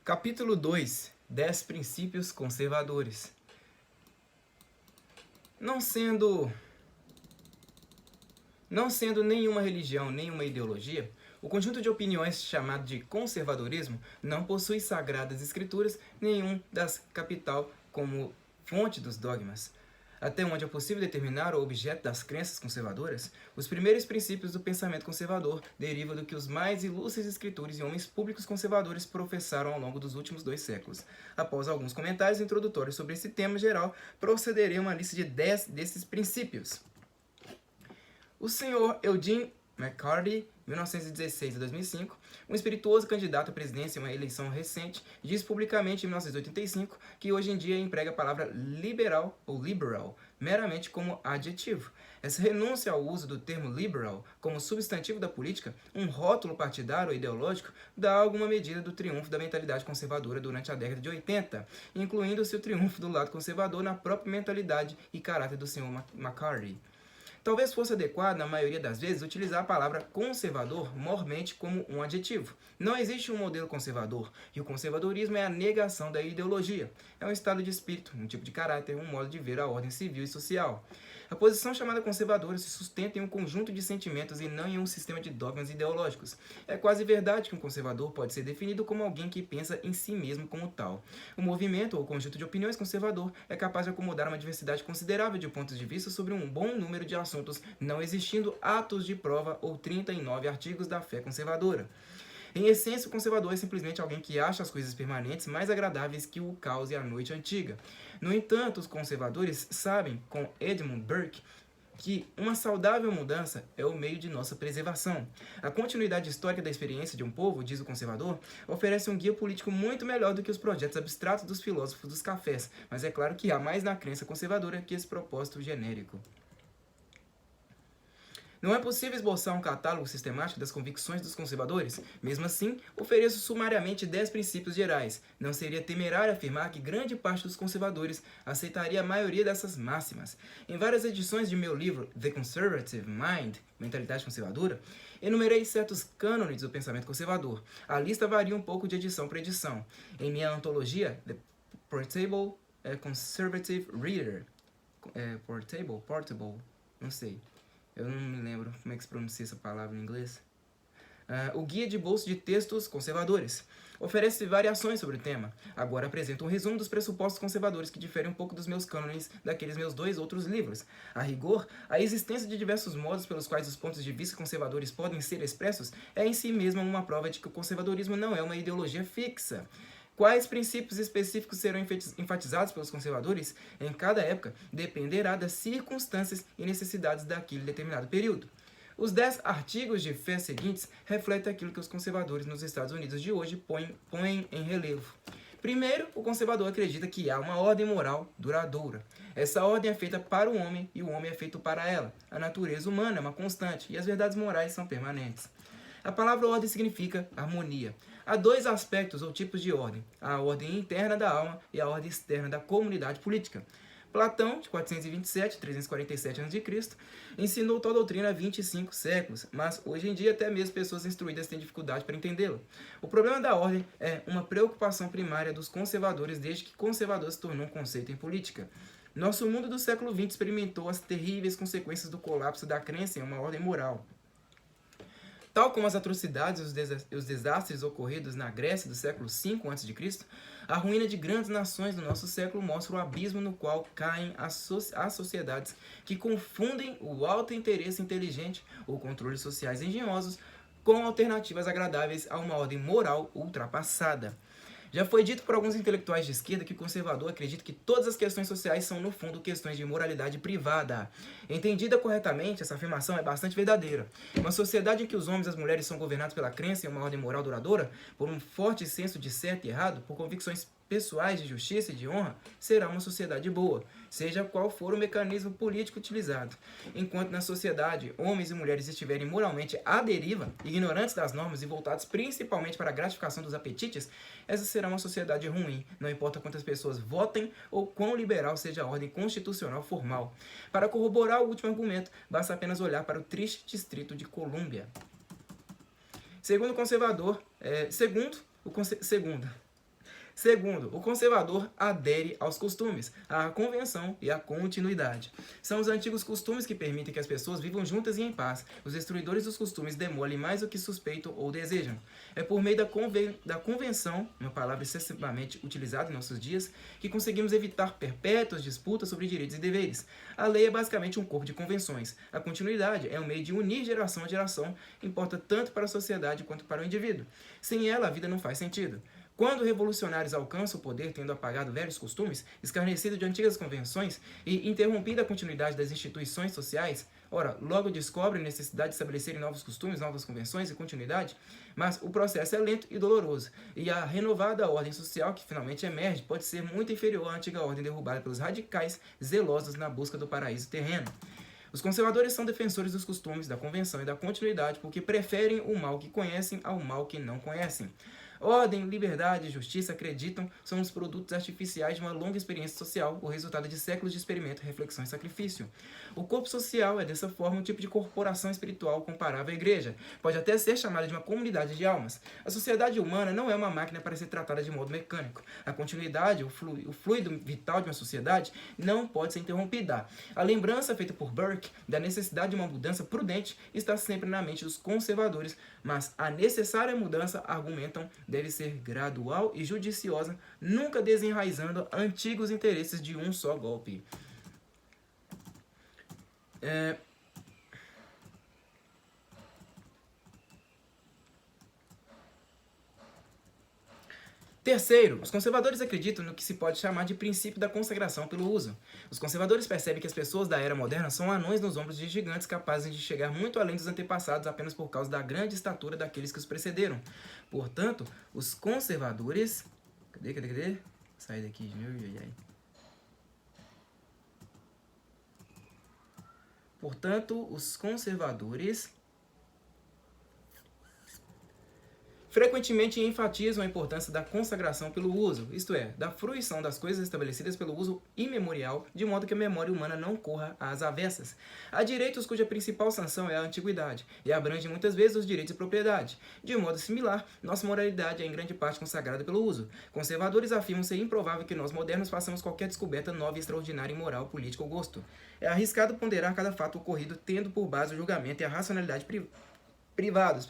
Capítulo 2. 10 princípios conservadores. Não sendo nenhuma religião, nenhuma ideologia, o conjunto de opiniões chamado de conservadorismo não possui sagradas escrituras, nenhum das capital como fonte dos dogmas. Até onde é possível determinar o objeto das crenças conservadoras, os primeiros princípios do pensamento conservador derivam do que os mais ilustres escritores e homens públicos conservadores professaram ao longo dos últimos 2 séculos. Após alguns comentários introdutórios sobre esse tema geral, procederei a uma lista de 10 desses princípios. O Sr. Eugene McCarthy, 1916 a 2005, um espirituoso candidato à presidência em uma eleição recente, disse publicamente em 1985 que hoje em dia emprega a palavra liberal ou liberal meramente como adjetivo. Essa renúncia ao uso do termo liberal como substantivo da política, um rótulo partidário ou ideológico, dá alguma medida do triunfo da mentalidade conservadora durante a década de 80, incluindo-se o triunfo do lado conservador na própria mentalidade e caráter do Sr. McCarthy. Talvez fosse adequado, na maioria das vezes, utilizar a palavra conservador mormente como um adjetivo. Não existe um modelo conservador, e o conservadorismo é a negação da ideologia. É um estado de espírito, um tipo de caráter, um modo de ver a ordem civil e social. A posição chamada conservadora se sustenta em um conjunto de sentimentos e não em um sistema de dogmas ideológicos. É quase verdade que um conservador pode ser definido como alguém que pensa em si mesmo como tal. O movimento ou conjunto de opiniões conservador é capaz de acomodar uma diversidade considerável de pontos de vista sobre um bom número de assuntos, não existindo atos de prova ou 39 artigos da fé conservadora. Em essência, o conservador é simplesmente alguém que acha as coisas permanentes mais agradáveis que o caos e a noite antiga. No entanto, os conservadores sabem, com Edmund Burke, que uma saudável mudança é o meio de nossa preservação. A continuidade histórica da experiência de um povo, diz o conservador, oferece um guia político muito melhor do que os projetos abstratos dos filósofos dos cafés, mas é claro que há mais na crença conservadora que esse propósito genérico. Não é possível esboçar um catálogo sistemático das convicções dos conservadores? Mesmo assim, ofereço sumariamente 10 princípios gerais. Não seria temerário afirmar que grande parte dos conservadores aceitaria a maioria dessas máximas. Em várias edições de meu livro The Conservative Mind, Mentalidade Conservadora, enumerei certos cânones do pensamento conservador. A lista varia um pouco de edição para edição. Em minha antologia, The Portable Conservative Reader, Portable, não sei. Eu não me lembro como é que se pronuncia essa palavra em inglês. O Guia de Bolso de Textos Conservadores oferece variações sobre o tema. Agora apresento um resumo dos pressupostos conservadores que diferem um pouco dos meus cânones daqueles meus 2 outros livros. A rigor, a existência de diversos modos pelos quais os pontos de vista conservadores podem ser expressos é em si mesma uma prova de que o conservadorismo não é uma ideologia fixa. Quais princípios específicos serão enfatizados pelos conservadores em cada época dependerá das circunstâncias e necessidades daquele determinado período. Os 10 artigos de fé seguintes refletem aquilo que os conservadores nos Estados Unidos de hoje põem em relevo. Primeiro, o conservador acredita que há uma ordem moral duradoura. Essa ordem é feita para o homem e o homem é feito para ela. A natureza humana é uma constante e as verdades morais são permanentes. A palavra ordem significa harmonia. Há 2 aspectos ou tipos de ordem, a ordem interna da alma e a ordem externa da comunidade política. Platão, de 427 a 347 a.C., ensinou tal doutrina há 25 séculos, mas hoje em dia até mesmo pessoas instruídas têm dificuldade para entendê-la. O problema da ordem é uma preocupação primária dos conservadores desde que conservador se tornou um conceito em política. Nosso mundo do século XX experimentou as terríveis consequências do colapso da crença em uma ordem moral. Tal como as atrocidades e os desastres ocorridos na Grécia do século V a.C., a ruína de grandes nações do nosso século mostra o abismo no qual caem as sociedades que confundem o alto interesse inteligente ou controles sociais engenhosos com alternativas agradáveis a uma ordem moral ultrapassada. Já foi dito por alguns intelectuais de esquerda que o conservador acredita que todas as questões sociais são, no fundo, questões de moralidade privada. Entendida corretamente, essa afirmação é bastante verdadeira. Uma sociedade em que os homens e as mulheres são governados pela crença em uma ordem moral duradoura, por um forte senso de certo e errado, por convicções pessoais de justiça e de honra, será uma sociedade boa, seja qual for o mecanismo político utilizado. Enquanto na sociedade homens e mulheres estiverem moralmente à deriva, ignorantes das normas e voltados principalmente para a gratificação dos apetites, essa será uma sociedade ruim, não importa quantas pessoas votem ou quão liberal seja a ordem constitucional formal. Para corroborar o último argumento, basta apenas olhar para o triste distrito de Colômbia. Segundo, Segundo, o conservador adere aos costumes, à convenção e à continuidade. São os antigos costumes que permitem que as pessoas vivam juntas e em paz. Os destruidores dos costumes demolem mais do que suspeitam ou desejam. É por meio da convenção, uma palavra excessivamente utilizada em nossos dias, que conseguimos evitar perpétuas disputas sobre direitos e deveres. A lei é basicamente um corpo de convenções. A continuidade é um meio de unir geração a geração, importa tanto para a sociedade quanto para o indivíduo. Sem ela, a vida não faz sentido. Quando revolucionários alcançam o poder tendo apagado velhos costumes, escarnecido de antigas convenções e interrompido a continuidade das instituições sociais, ora, logo descobrem a necessidade de estabelecerem novos costumes, novas convenções e continuidade, mas o processo é lento e doloroso, e a renovada ordem social que finalmente emerge pode ser muito inferior à antiga ordem derrubada pelos radicais zelosos na busca do paraíso terreno. Os conservadores são defensores dos costumes, da convenção e da continuidade porque preferem o mal que conhecem ao mal que não conhecem. Ordem, liberdade e justiça, acreditam, são os produtos artificiais de uma longa experiência social, o resultado de séculos de experimento, reflexão e sacrifício. O corpo social é, dessa forma, um tipo de corporação espiritual comparável à igreja. Pode até ser chamada de uma comunidade de almas. A sociedade humana não é uma máquina para ser tratada de modo mecânico. A continuidade, o fluido vital de uma sociedade, não pode ser interrompida. A lembrança feita por Burke da necessidade de uma mudança prudente está sempre na mente dos conservadores, mas a necessária mudança, argumentam, deve ser gradual e judiciosa, nunca desenraizando antigos interesses de um só golpe. Terceiro, os conservadores acreditam no que se pode chamar de princípio da consagração pelo uso. Os conservadores percebem que as pessoas da era moderna são anões nos ombros de gigantes capazes de chegar muito além dos antepassados apenas por causa da grande estatura daqueles que os precederam. Portanto, os conservadores... Cadê? Sai daqui. Portanto, os conservadores frequentemente enfatizam a importância da consagração pelo uso, isto é, da fruição das coisas estabelecidas pelo uso imemorial, de modo que a memória humana não corra às avessas. Há direitos cuja principal sanção é a antiguidade, e abrange muitas vezes os direitos de propriedade. De modo similar, nossa moralidade é em grande parte consagrada pelo uso. Conservadores afirmam ser improvável que nós modernos façamos qualquer descoberta nova e extraordinária em moral, política ou gosto. É arriscado ponderar cada fato ocorrido tendo por base o julgamento e a racionalidade privados.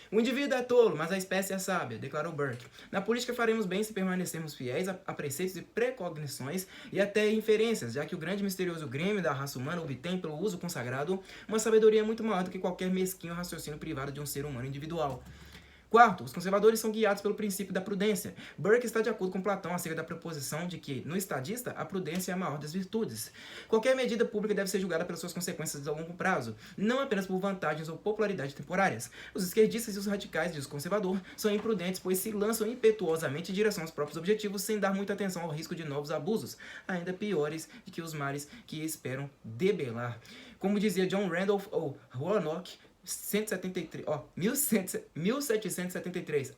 O indivíduo é tolo, mas a espécie é sábia, declarou Burke. Na política faremos bem se permanecermos fiéis a preceitos e precognições e até inferências, já que o grande e misterioso grêmio da raça humana obtém pelo uso consagrado uma sabedoria muito maior do que qualquer mesquinho raciocínio privado de um ser humano individual. Quarto, os conservadores são guiados pelo princípio da prudência. Burke está de acordo com Platão acerca da proposição de que, no estadista, a prudência é a maior das virtudes. Qualquer medida pública deve ser julgada pelas suas consequências a longo prazo, não apenas por vantagens ou popularidade temporárias. Os esquerdistas e os radicais, diz o conservador, são imprudentes, pois se lançam impetuosamente em direção aos próprios objetivos sem dar muita atenção ao risco de novos abusos, ainda piores do que os males que esperam debelar. Como dizia John Randolph ou Warnock, 1833,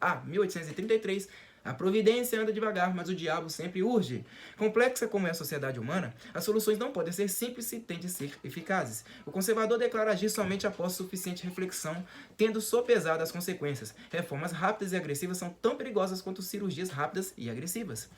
a providência anda devagar, mas o diabo sempre urge. Complexa como é a sociedade humana, as soluções não podem ser simples e têm de ser eficazes. O conservador declara agir somente após suficiente reflexão, tendo sopesado as consequências. Reformas rápidas e agressivas são tão perigosas quanto cirurgias rápidas e agressivas.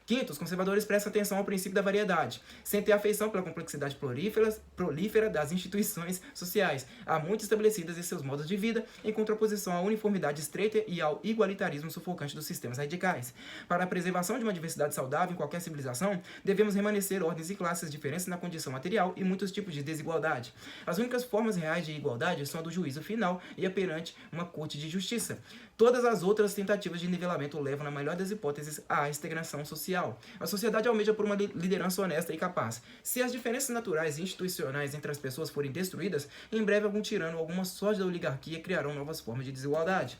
Quinto, os conservadores prestam atenção ao princípio da variedade, sem ter afeição pela complexidade prolífera das instituições sociais, há muito estabelecidas em seus modos de vida, em contraposição à uniformidade estreita e ao igualitarismo sufocante dos sistemas radicais. Para a preservação de uma diversidade saudável em qualquer civilização, devemos remanescer ordens e classes diferentes na condição material e muitos tipos de desigualdade. As únicas formas reais de igualdade são a do juízo final e a perante uma corte de justiça. Todas as outras tentativas de nivelamento levam, na melhor das hipóteses, à estagnação social. A sociedade almeja por uma liderança honesta e capaz. Se as diferenças naturais e institucionais entre as pessoas forem destruídas, em breve algum tirano ou alguma sorte da oligarquia criarão novas formas de desigualdade.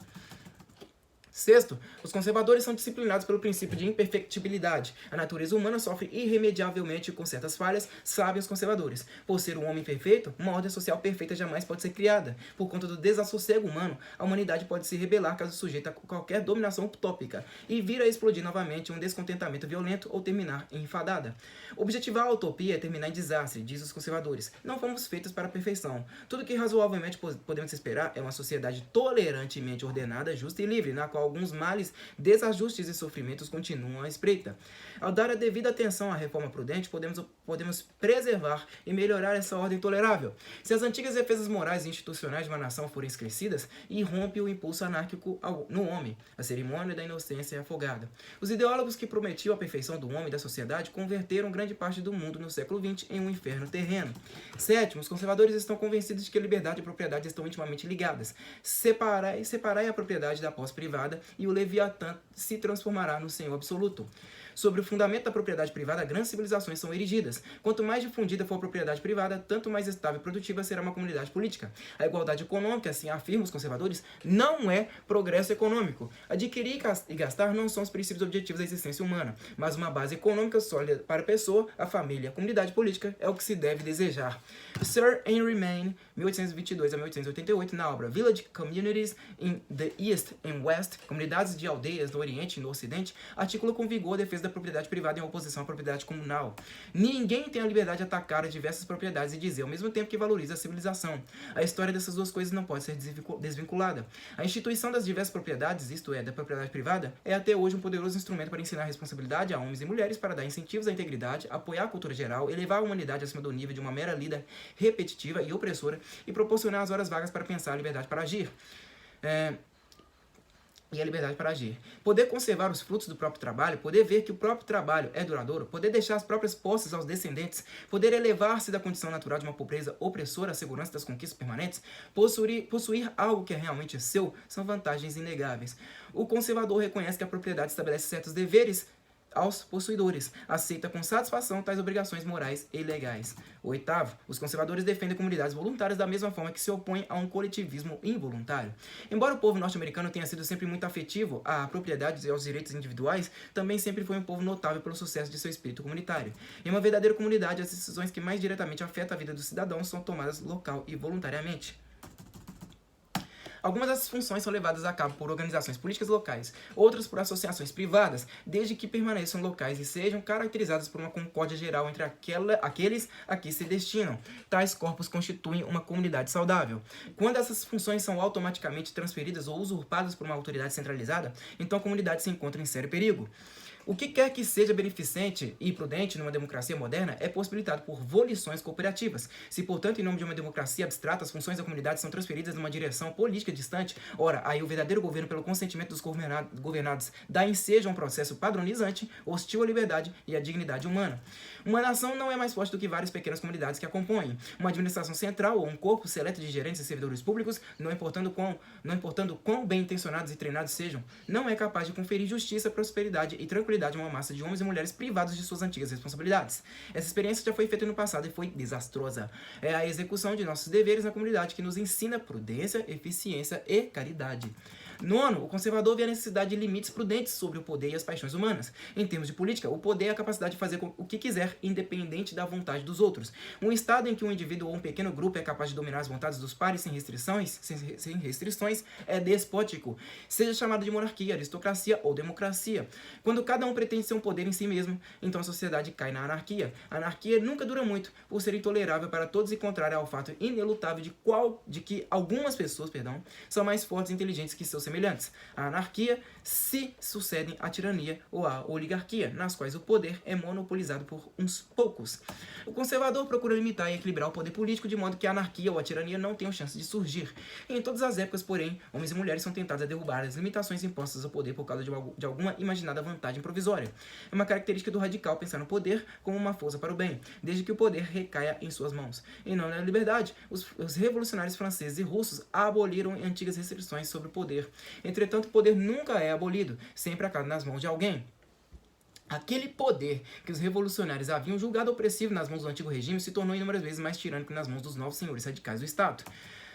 Sexto, os conservadores são disciplinados pelo princípio de imperfectibilidade. A natureza humana sofre irremediavelmente com certas falhas, sabem os conservadores. Por ser um homem perfeito, uma ordem social perfeita jamais pode ser criada. Por conta do desassossego humano, a humanidade pode se rebelar caso sujeita a qualquer dominação utópica e vir a explodir novamente em um descontentamento violento ou terminar em enfadada. Objetivar a utopia é terminar em desastre, diz os conservadores. Não fomos feitos para a perfeição. Tudo que razoavelmente podemos esperar é uma sociedade tolerantemente ordenada, justa e livre, na qual alguns males, desajustes e sofrimentos continuam à espreita. Ao dar a devida atenção à reforma prudente, podemos preservar e melhorar essa ordem tolerável. Se as antigas defesas morais e institucionais de uma nação forem esquecidas, irrompe o impulso anárquico no homem. A cerimônia da inocência é afogada. Os ideólogos que prometiam a perfeição do homem e da sociedade converteram grande parte do mundo no século XX em um inferno terreno. Sétimo, os conservadores estão convencidos de que a liberdade e a propriedade estão intimamente ligadas. Separai a propriedade da posse privada e o Leviatã se transformará no Senhor absoluto. Sobre o fundamento da propriedade privada, grandes civilizações são erigidas. Quanto mais difundida for a propriedade privada, tanto mais estável e produtiva será uma comunidade política. A igualdade econômica, assim afirmam os conservadores, não é progresso econômico. Adquirir e gastar não são os princípios objetivos da existência humana, mas uma base econômica sólida para a pessoa, a família e a comunidade política é o que se deve desejar. Sir Henry Maine, 1822 a 1888, na obra Village Communities in the East and West, Comunidades de Aldeias no Oriente e no Ocidente, articula com vigor a defesa da propriedade privada em oposição à propriedade comunal. Ninguém tem a liberdade de atacar as diversas propriedades e dizer ao mesmo tempo que valoriza a civilização. A história dessas duas coisas não pode ser desvinculada. A instituição das diversas propriedades, isto é, da propriedade privada, é até hoje um poderoso instrumento para ensinar responsabilidade a homens e mulheres, para dar incentivos à integridade, apoiar a cultura geral, elevar a humanidade acima do nível de uma mera lida repetitiva e opressora e proporcionar as horas vagas para pensar a liberdade para agir. E a liberdade para agir. Poder conservar os frutos do próprio trabalho, poder ver que o próprio trabalho é duradouro, poder deixar as próprias posses aos descendentes, poder elevar-se da condição natural de uma pobreza opressora à segurança das conquistas permanentes, possuir algo que é realmente seu, são vantagens inegáveis. O conservador reconhece que a propriedade estabelece certos deveres aos possuidores, aceita com satisfação tais obrigações morais e legais. Oitavo, os conservadores defendem comunidades voluntárias da mesma forma que se opõem a um coletivismo involuntário. Embora o povo norte-americano tenha sido sempre muito afetivo à propriedade e aos direitos individuais, também sempre foi um povo notável pelo sucesso de seu espírito comunitário. Em uma verdadeira comunidade, as decisões que mais diretamente afetam a vida dos cidadãos são tomadas local e voluntariamente. Algumas dessas funções são levadas a cabo por organizações políticas locais, outras por associações privadas, desde que permaneçam locais e sejam caracterizadas por uma concórdia geral entre aqueles a que se destinam. Tais corpos constituem uma comunidade saudável. Quando essas funções são automaticamente transferidas ou usurpadas por uma autoridade centralizada, então a comunidade se encontra em sério perigo. O que quer que seja beneficente e prudente numa democracia moderna é possibilitado por volições cooperativas. Se, portanto, em nome de uma democracia abstrata, as funções da comunidade são transferidas numa direção política distante, ora, aí o verdadeiro governo, pelo consentimento dos governados, dá ensejo a um processo padronizante, hostil à liberdade e à dignidade humana. Uma nação não é mais forte do que várias pequenas comunidades que a compõem. Uma administração central ou um corpo seleto de gerentes e servidores públicos, não importando quão bem intencionados e treinados sejam, não é capaz de conferir justiça, prosperidade e tranquilidade a uma massa de homens e mulheres privados de suas antigas responsabilidades. Essa experiência já foi feita no passado e foi desastrosa. É a execução de nossos deveres na comunidade que nos ensina prudência, eficiência e caridade. Nono, o conservador vê a necessidade de limites prudentes sobre o poder e as paixões humanas. Em termos de política, o poder é a capacidade de fazer o que quiser, independente da vontade dos outros. Um estado em que um indivíduo ou um pequeno grupo é capaz de dominar as vontades dos pares sem restrições é despótico. Seja chamado de monarquia, aristocracia ou democracia. Quando cada um pretende ser um poder em si mesmo, então a sociedade cai na anarquia. A anarquia nunca dura muito, por ser intolerável para todos e contrária ao fato inelutável de que algumas pessoas, são mais fortes e inteligentes que seus semelhantes. A anarquia se sucedem à tirania ou à oligarquia, nas quais o poder é monopolizado por uns poucos. O conservador procura limitar e equilibrar o poder político de modo que a anarquia ou a tirania não tenham chance de surgir. Em todas as épocas, porém, homens e mulheres são tentados a derrubar as limitações impostas ao poder por causa de alguma imaginada vantagem provisória. É uma característica do radical pensar no poder como uma força para o bem, desde que o poder recaia em suas mãos. Em nome da liberdade, os revolucionários franceses e russos aboliram antigas restrições sobre o poder. Entretanto, o poder nunca é abolido, sempre acaba nas mãos de alguém. Aquele poder que os revolucionários haviam julgado opressivo nas mãos do antigo regime se tornou inúmeras vezes mais tirânico nas mãos dos novos senhores radicais do Estado.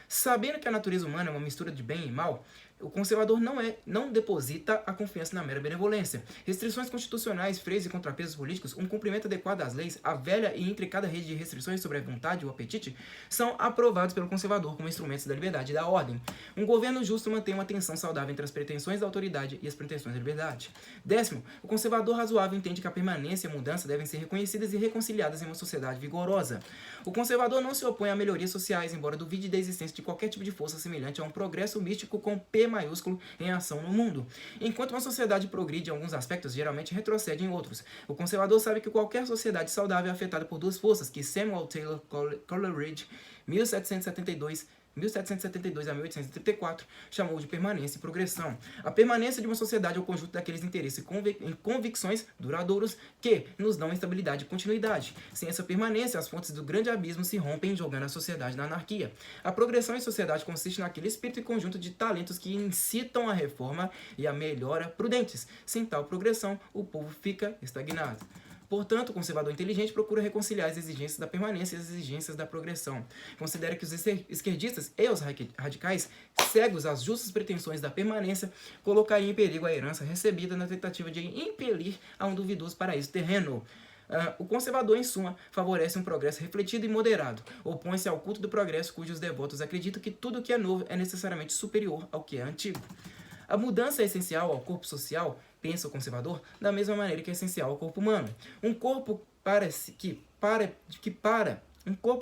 Sabendo que a natureza humana é uma mistura de bem e mal, o conservador não deposita a confiança na mera benevolência. Restrições constitucionais, freios e contrapesos políticos, um cumprimento adequado às leis, a velha e intricada rede de restrições sobre a vontade e o apetite, são aprovados pelo conservador como instrumentos da liberdade e da ordem. Um governo justo mantém uma tensão saudável entre as pretensões da autoridade e as pretensões da liberdade. Décimo, o conservador razoável entende que a permanência e a mudança devem ser reconhecidas e reconciliadas em uma sociedade vigorosa. O conservador não se opõe a melhorias sociais, embora duvide da existência de qualquer tipo de força semelhante a um progresso místico com permanência maiúsculo em ação no mundo. Enquanto uma sociedade progride em alguns aspectos, geralmente retrocede em outros. O conservador sabe que qualquer sociedade saudável é afetada por duas forças que Samuel Taylor Coleridge, 1772 a 1834, chamou de permanência e progressão. A permanência de uma sociedade é o conjunto daqueles interesses e convicções duradouros que nos dão estabilidade e continuidade. Sem essa permanência, as fontes do grande abismo se rompem, jogando a sociedade na anarquia. A progressão em sociedade consiste naquele espírito e conjunto de talentos que incitam a reforma e a melhora prudentes. Sem tal progressão, o povo fica estagnado. Portanto, o conservador inteligente procura reconciliar as exigências da permanência e as exigências da progressão. Considera que os esquerdistas e os radicais, cegos às justas pretensões da permanência, colocariam em perigo a herança recebida na tentativa de impelir a um duvidoso paraíso terreno. O conservador, em suma, favorece um progresso refletido e moderado. Opõe-se ao culto do progresso, cujos devotos acreditam que tudo o que é novo é necessariamente superior ao que é antigo. A mudança é essencial ao corpo social, pensa o conservador, da mesma maneira que é essencial ao corpo humano. Um corpo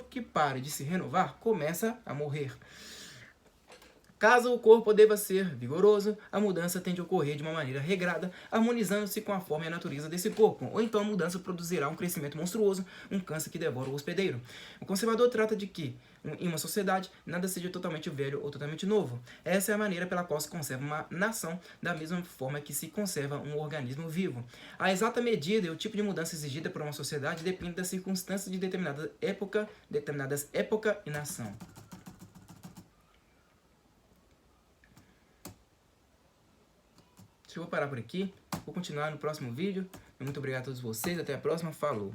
que para de se renovar começa a morrer. Caso o corpo deva ser vigoroso, a mudança tende a ocorrer de uma maneira regrada, harmonizando-se com a forma e a natureza desse corpo, ou então a mudança produzirá um crescimento monstruoso, um câncer que devora o hospedeiro. O conservador trata de que, em uma sociedade, nada seja totalmente velho ou totalmente novo. Essa é a maneira pela qual se conserva uma nação, da mesma forma que se conserva um organismo vivo. A exata medida e o tipo de mudança exigida por uma sociedade depende das circunstâncias de determinadas época e nação. Eu vou parar por aqui, vou continuar no próximo vídeo. Muito obrigado a todos vocês, até a próxima, falou!